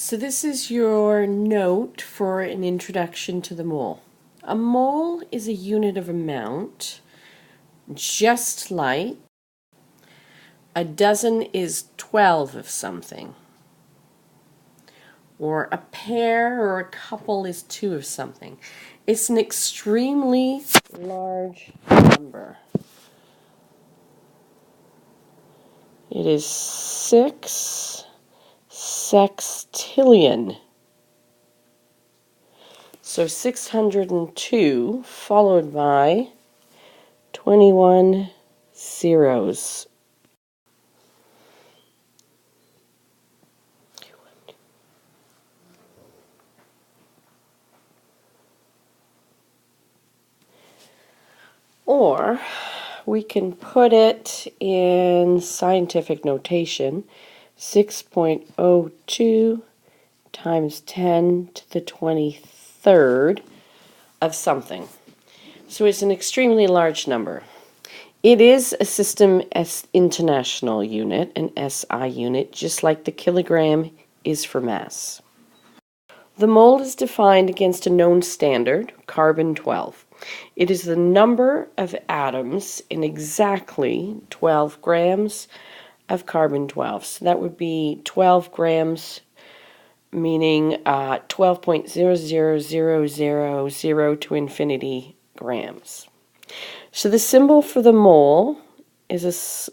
So this is your note for an introduction to the mole. A mole is a unit of amount, just like a dozen is 12 of something, or a pair or a couple is 2 of something. It's an extremely large number. It is 6 sextillion. So 602 followed by 21 zeros. Or we can put it in scientific notation, 6.02 times 10 to the 23rd of something. So it's an extremely large number. It is a system international unit, an SI unit, just like the kilogram is for mass. The mole is defined against a known standard, carbon-12. It is the number of atoms in exactly 12 grams of carbon-12. So that would be 12 grams, meaning 12.00000 to infinity grams. So the symbol for the mole is a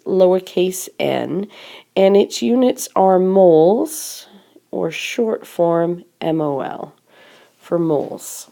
lowercase n, and its units are moles, or short form MOL, for moles.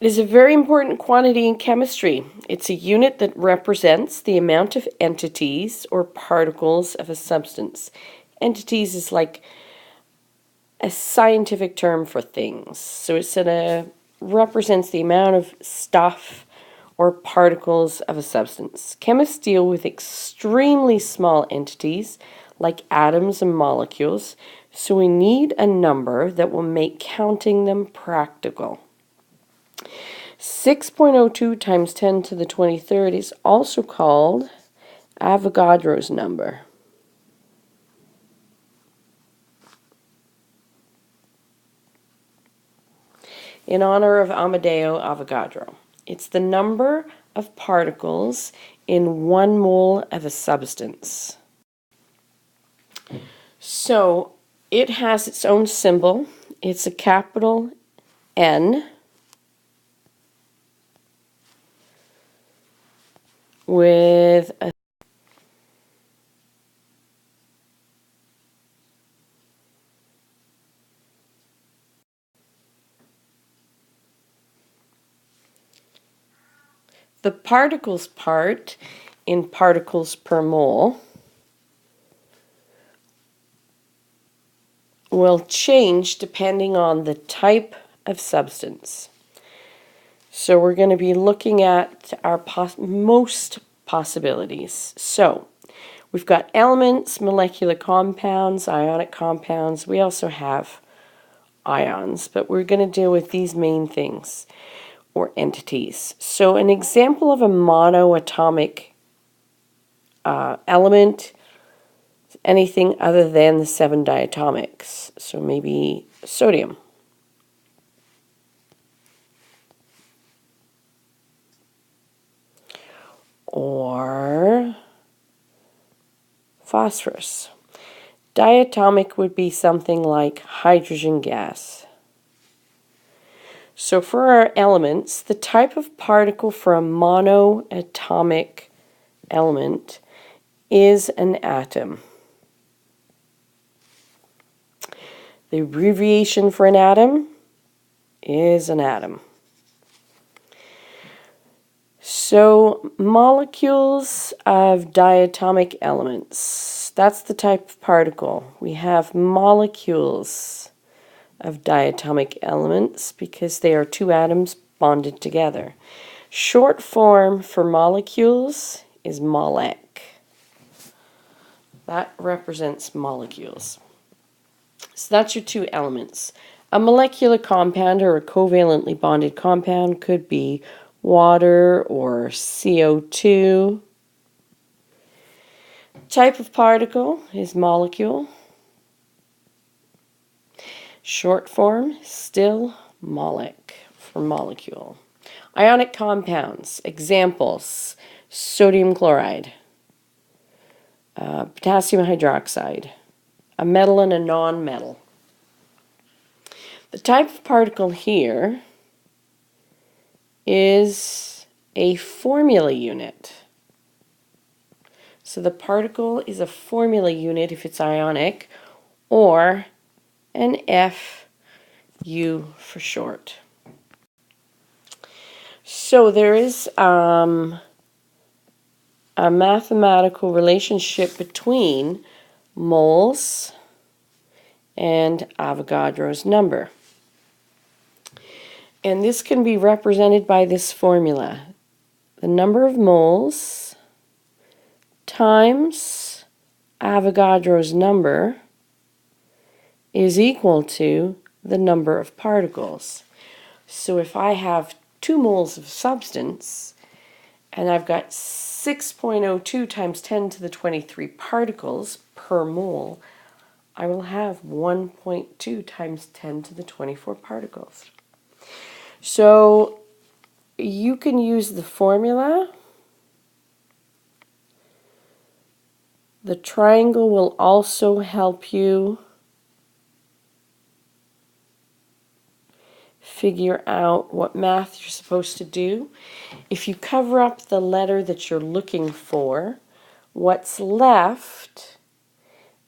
It is a very important quantity in chemistry. It's a unit that represents the amount of entities or particles of a substance. Entities is like a scientific term for things. So it represents the amount of stuff or particles of a substance. Chemists deal with extremely small entities like atoms and molecules, so we need a number that will make counting them practical. 6.02 times 10 to the 23rd is also called Avogadro's number. In honor of Amadeo Avogadro. It's the number of particles in 1 mole of a substance. So it has its own symbol. It's a capital N with a the particles part in particles per mole will change depending on the type of substance. So we're going to be looking at our most possibilities. So we've got elements, molecular compounds, ionic compounds. We also have ions, but we're going to deal with these main things or entities. So an example of a monoatomic element is anything other than the 7 diatomics. So maybe sodium. Or phosphorus. Diatomic would be something like hydrogen gas. So for our elements, the type of particle for a monoatomic element is an atom. The abbreviation for an atom is an atom. So molecules of diatomic elements, that's the type of particle. We have molecules of diatomic elements because they are 2 atoms bonded together. Short form for molecules is molec. That represents molecules. So that's your 2 elements. A molecular compound or a covalently bonded compound could be water or CO2. Type of particle is molecule. Short form, still molic for molecule. Ionic compounds, examples, sodium chloride, potassium hydroxide, a metal and a non-metal. The type of particle here is a formula unit. So the particle is a formula unit if it's ionic, or an FU for short. So there is a mathematical relationship between moles and Avogadro's number. And this can be represented by this formula. The number of moles times Avogadro's number is equal to the number of particles. So if I have 2 moles of substance and I've got 6.02 times 10 to the 23 particles per mole, I will have 1.2 times 10 to the 24 particles. So you can use the formula. The triangle will also help you figure out what math you're supposed to do. If you cover up the letter that you're looking for, what's left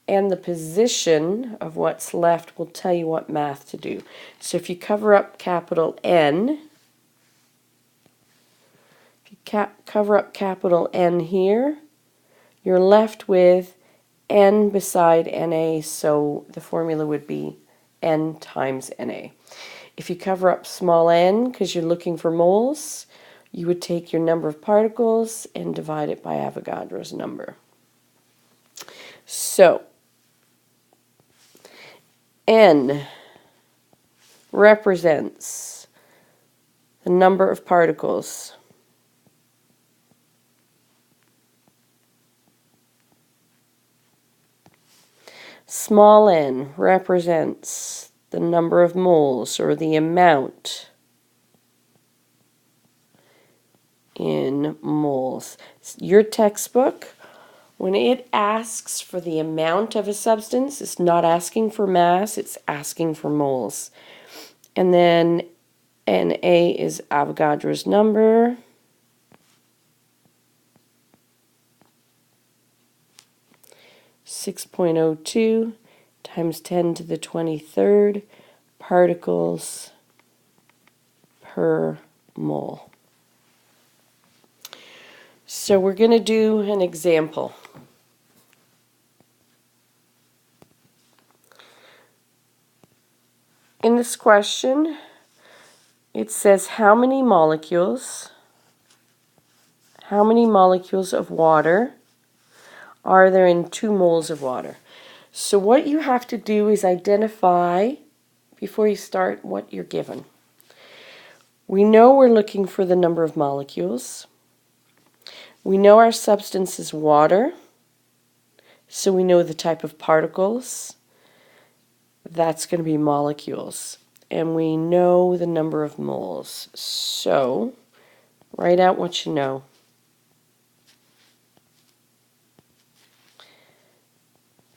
and the position of what's left will tell you what math to do. So if you cover up capital N, if you cover up capital N here, you're left with N beside Na, so the formula would be N times Na. If you cover up small n, because you're looking for moles, you would take your number of particles and divide it by Avogadro's number. So, N represents the number of particles. Small n represents the number of moles, or the amount in moles. Your textbook, when it asks for the amount of a substance, it's not asking for mass, it's asking for moles. And then Na is Avogadro's number. (6.02) times 10 to the 23rd particles per mole. So we're going to do an example. In this question, it says how many molecules of water are there in 2 moles of water? So what you have to do is identify, before you start, what you're given. We know we're looking for the number of molecules. We know our substance is water, so we know the type of particles. That's going to be molecules. And we know the number of moles. So, write out what you know.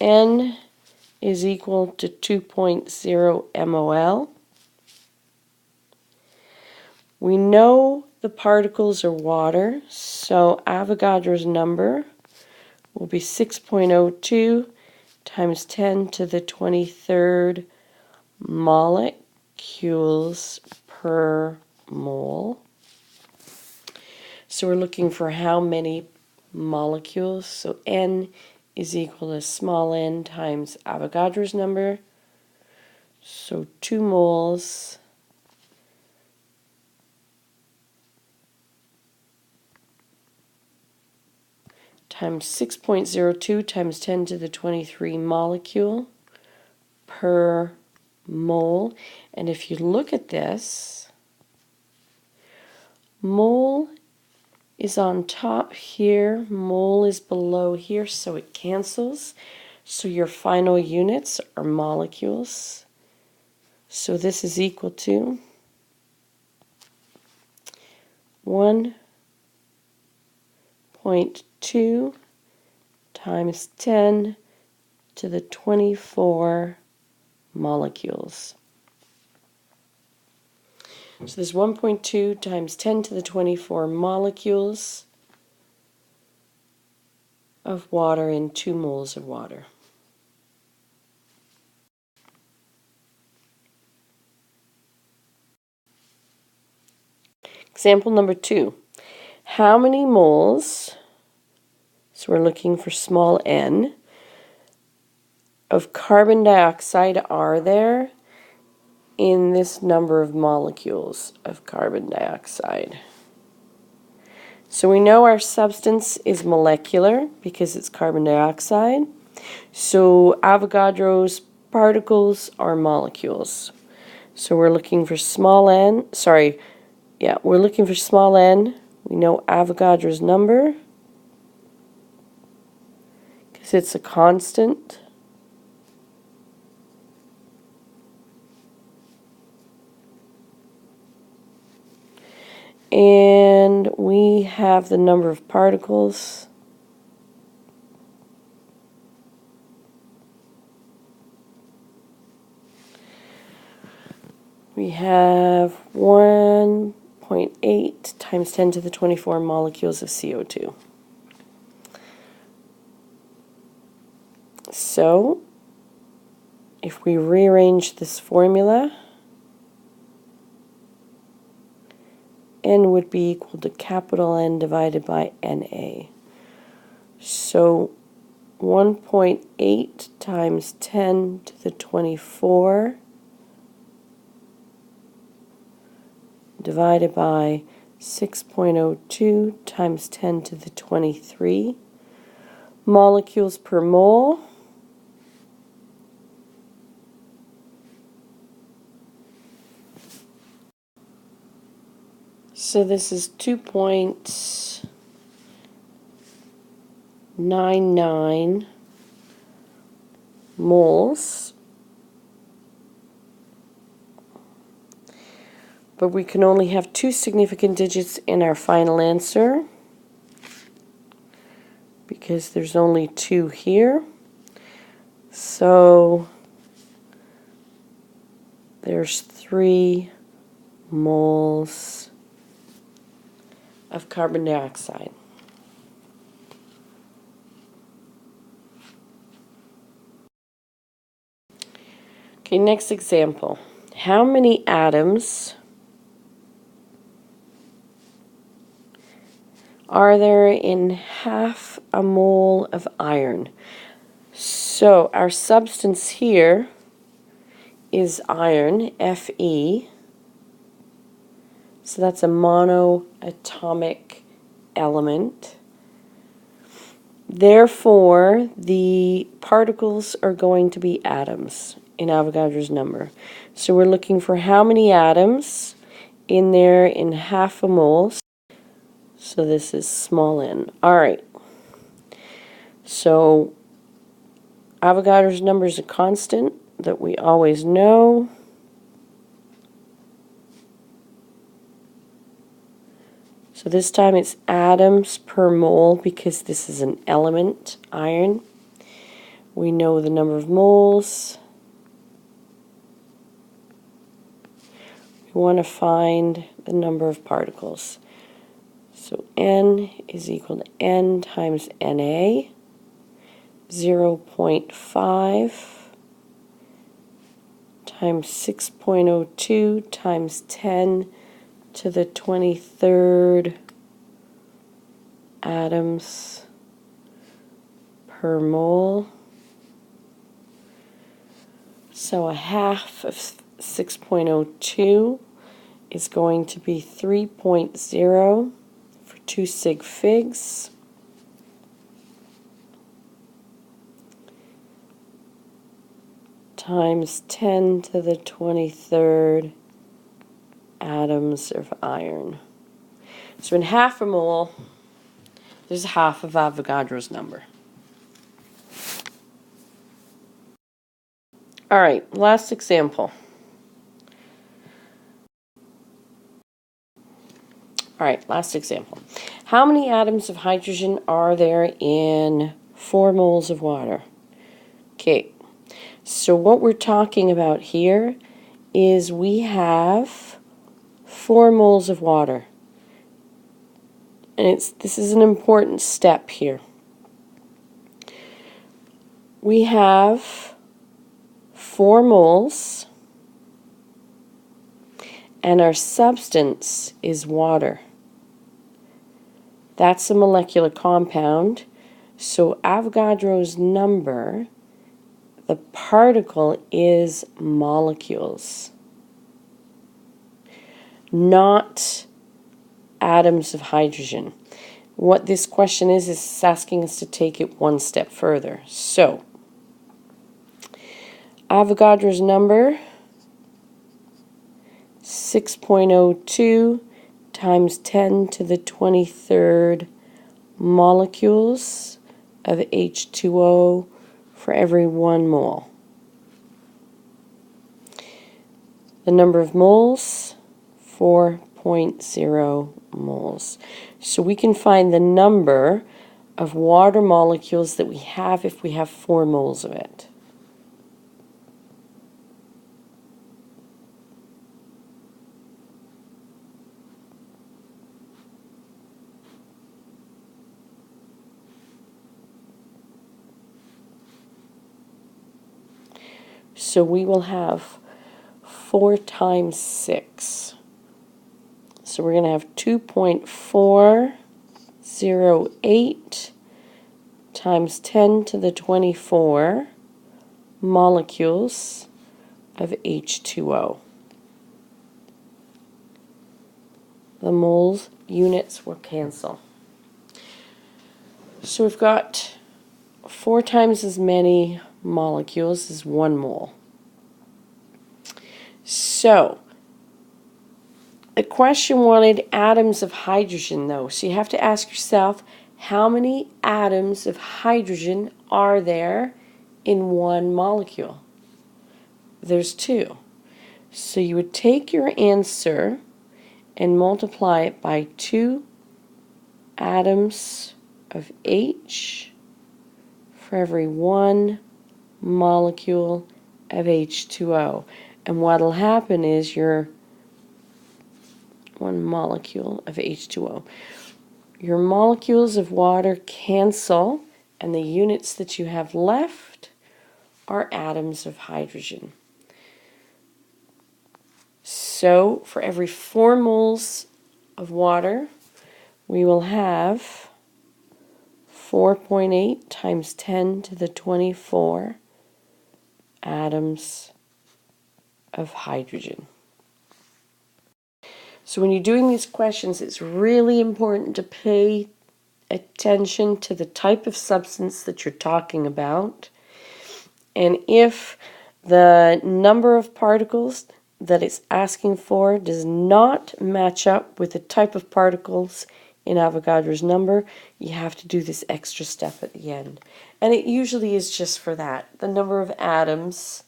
N is equal to 2.0 mol. We know the particles are water, so Avogadro's number will be 6.02 times 10 to the 23rd molecules per mole. So we're looking for how many molecules. So N is equal to small n times Avogadro's number. So 2 moles times 6.02 times 10 to the 23 molecule per mole. And if you look at this, mole is on top here, mole is below here, so it cancels. So your final units are molecules. So this is equal to 1.2 times 10 to the 24 molecules. So there's 1.2 times 10 to the 24 molecules of water in 2 moles of water. Example number 2. How many moles, so we're looking for small n, of carbon dioxide are there in this number of molecules of carbon dioxide? So we know our substance is molecular because it's carbon dioxide. So Avogadro's particles are molecules. So we're looking for small n, we're looking for small n. We know Avogadro's number because it's a constant. And we have the number of particles. We have 1.8 times 10 to the 24 molecules of CO2. So, if we rearrange this formula, N would be equal to capital N divided by NA. So 1.8 times 10 to the 24 divided by 6.02 times 10 to the 23 molecules per mole. So this is 2.99 moles. But we can only have 2 significant digits in our final answer because there's only 2 here. So there's 3 moles of carbon dioxide. Okay, next example. How many atoms are there in half a mole of iron? So our substance here is iron, Fe. So that's a monoatomic element. Therefore, the particles are going to be atoms in Avogadro's number. So we're looking for how many atoms in there in half a mole. So this is small n. Alright. So Avogadro's number is a constant that we always know. So this time it's atoms per mole because this is an element, iron. We know the number of moles. We want to find the number of particles. So N is equal to N times Na, 0.5 times 6.02 times 10 to the 23rd atoms per mole. So a half of 6.02 is going to be 3.0 for 2 sig figs. Times 10 to the 23rd atoms of iron. So in half a mole, there's half of Avogadro's number. All right, last example. All right, last example. How many atoms of hydrogen are there in 4 moles of water? Okay, so what we're talking about here is we have 4 moles of water. And this is an important step here. We have 4 moles, and our substance is water. That's a molecular compound. So Avogadro's number, the particle is molecules, not atoms of hydrogen. What this question is asking us to take it one step further. So, Avogadro's number, 6.02 times 10 to the 23rd molecules of H2O for every 1 mole. The number of moles, 4.0 moles. So we can find the number of water molecules that we have if we have 4 moles of it. So we will have 4 times 6. So we're going to have 2.408 times 10 to the 24 molecules of H2O. The moles units will cancel. So we've got 4 times as many molecules as 1 mole. So, the question wanted atoms of hydrogen though. So you have to ask yourself, how many atoms of hydrogen are there in 1 molecule? There's 2. So you would take your answer and multiply it by 2 atoms of H for every 1 molecule of H2O. And what'll happen is your 1 molecule of H2O. Your molecules of water cancel, and the units that you have left are atoms of hydrogen. So for every 4 moles of water, we will have 4.8 times 10 to the 24 atoms of hydrogen. So when you're doing these questions, it's really important to pay attention to the type of substance that you're talking about. And if the number of particles that it's asking for does not match up with the type of particles in Avogadro's number, you have to do this extra step at the end. And it usually is just for that, the number of atoms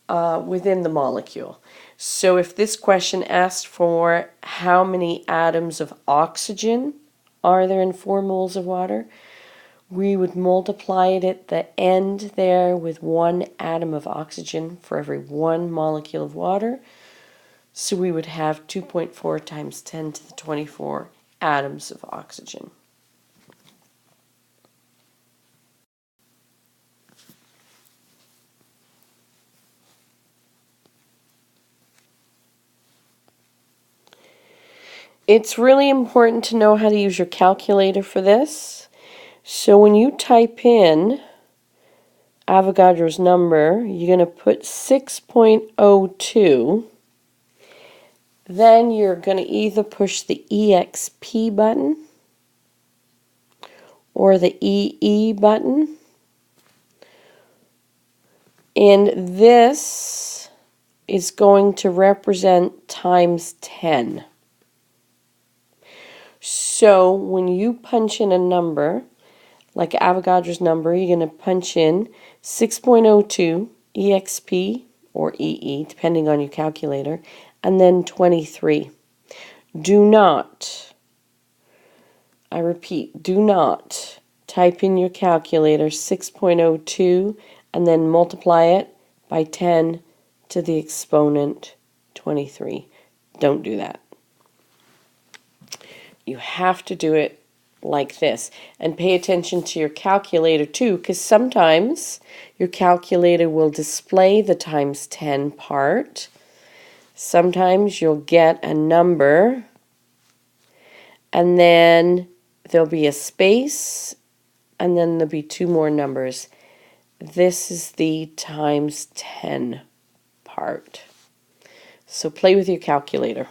within the molecule. So if this question asked for how many atoms of oxygen are there in 4 moles of water, we would multiply it at the end there with 1 atom of oxygen for every 1 molecule of water. So we would have 2.4 times 10 to the 24 atoms of oxygen. It's really important to know how to use your calculator for this. So when you type in Avogadro's number, you're going to put 6.02. Then you're going to either push the EXP button or the EE button. And this is going to represent times 10. So when you punch in a number, like Avogadro's number, you're going to punch in 6.02 EXP or EE, depending on your calculator, and then 23. Do not, I repeat, do not type in your calculator 6.02 and then multiply it by 10 to the exponent 23. Don't do that. You have to do it like this. And pay attention to your calculator too, because sometimes your calculator will display the times 10 part. Sometimes you'll get a number and then there'll be a space and then there'll be two more numbers. This is the times 10 part. So play with your calculator.